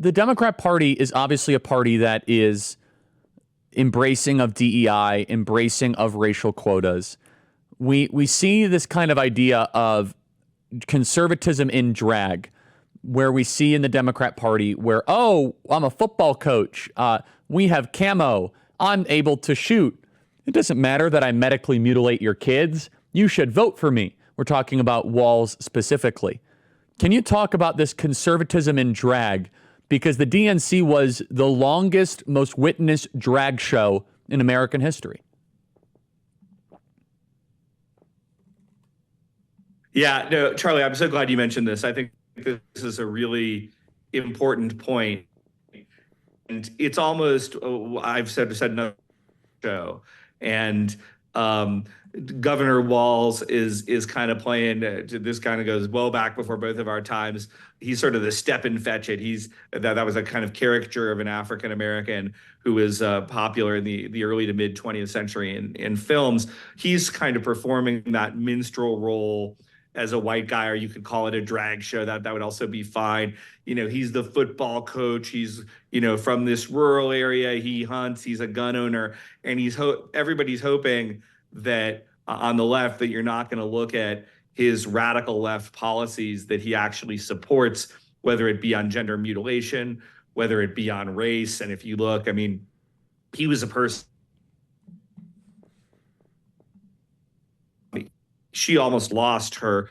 the Democrat Party is obviously a party that is embracing of DEI, embracing of racial quotas. We see this kind of idea of conservatism in drag, where we see in the Democrat Party where, oh, I'm a football coach. We have camo. I'm able to shoot. It doesn't matter that I medically mutilate your kids. You should vote for me. We're talking about Walz specifically. Can you talk about this conservatism in drag? Because the DNC was the longest, most witnessed drag show in American history. Yeah, no, Charlie, I'm so glad you mentioned this. I think this is a really important point. And it's almost, I've said another show. And Governor Walz is kind of playing, this kind of goes well back before both of our times. He's sort of the step and fetch it. That was a kind of caricature of an African-American who was popular in the early to mid 20th century in films. He's kind of performing that minstrel role as a white guy, or you could call it a drag show. That would also be fine. You know, he's the football coach. He's, you know, from this rural area. He hunts. He's a gun owner, and everybody's hoping that on the left that you're not going to look at his radical left policies that he actually supports, whether it be on gender mutilation, whether it be on race. And if you look, I mean, he was a person. She almost lost her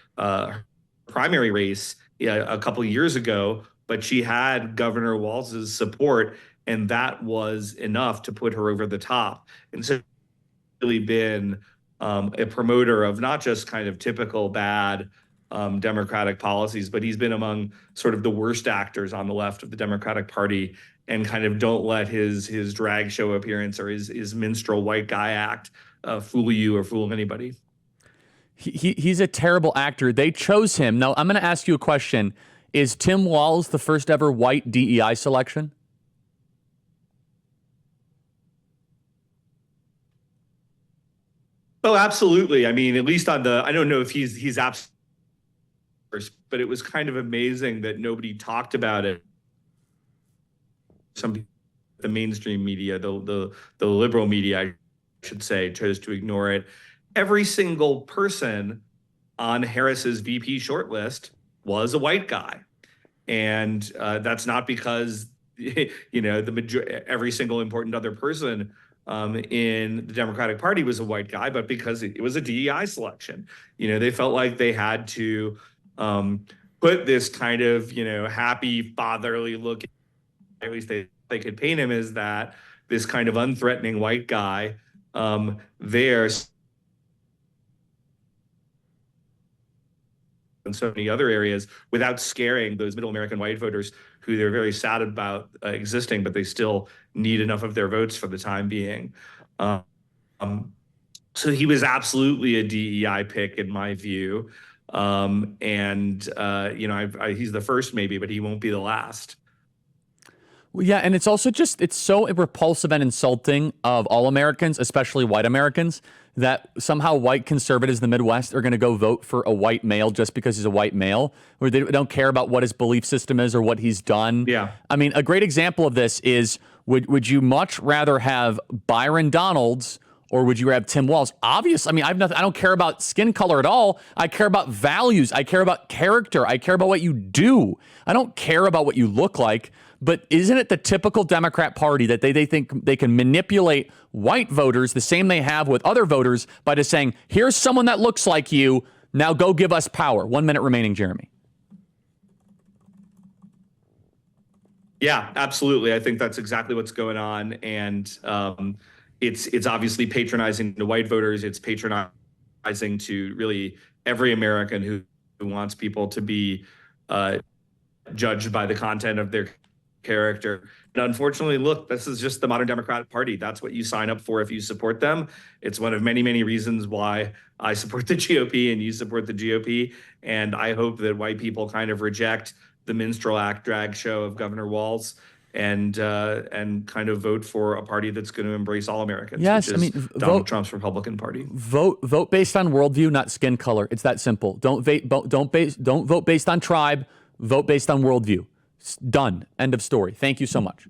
primary race a couple of years ago, but she had Governor Walz's support, and that was enough to put her over the top. And so really been a promoter of not just kind of typical bad Democratic policies, but he's been among sort of the worst actors on the left of the Democratic Party, and kind of don't let his drag show appearance or his minstrel white guy act fool you or fool anybody. He's a terrible actor. They chose him. Now, I'm going to ask you a question. Is Tim Walz the first ever white DEI selection? Oh, absolutely. I mean, at least on I don't know if he's absolutely first, but it was kind of amazing that nobody talked about it. The mainstream media, the liberal media, I should say, chose to ignore it. Every single person on Harris's VP shortlist was a white guy. And that's not because, you know, every single important other person in the Democratic Party was a white guy, but because it was a DEI selection. You know, they felt like they had to put this kind of, you know, happy fatherly look, at least they could paint him as that, this kind of unthreatening white guy there. And so many other areas without scaring those middle American white voters who they're very sad about existing, but they still need enough of their votes for the time being. So he was absolutely a DEI pick in my view. You know, he's the first maybe, but he won't be the last. Well, yeah, and it's also just, it's so repulsive and insulting of all Americans, especially white Americans, that somehow white conservatives in the Midwest are going to go vote for a white male just because he's a white male, or they don't care about what his belief system is or what he's done. Yeah. I mean, a great example of this is, would you much rather have Byron Donalds or would you have Tim Walz? Obviously, I mean, I don't care about skin color at all. I care about values. I care about character. I care about what you do. I don't care about what you look like. But isn't it the typical Democrat Party that they think they can manipulate white voters the same they have with other voters by just saying, here's someone that looks like you, now go give us power. 1 minute remaining, Jeremy. Yeah, absolutely. I think that's exactly what's going on. And it's obviously patronizing to white voters. It's patronizing to really every American who wants people to be judged by the content of their character. And unfortunately, look, this is just the modern Democratic Party. That's what you sign up for if you support them. It's one of many, many reasons why I support the GOP and you support the GOP. And I hope that white people kind of reject the minstrel act drag show of Governor Walz and kind of vote for a party that's going to embrace all Americans. Yes, which is Donald Trump's Republican Party. Vote based on worldview, not skin color. It's that simple. Don't vote based on tribe. Vote based on worldview. Done. End of story. Thank you so much.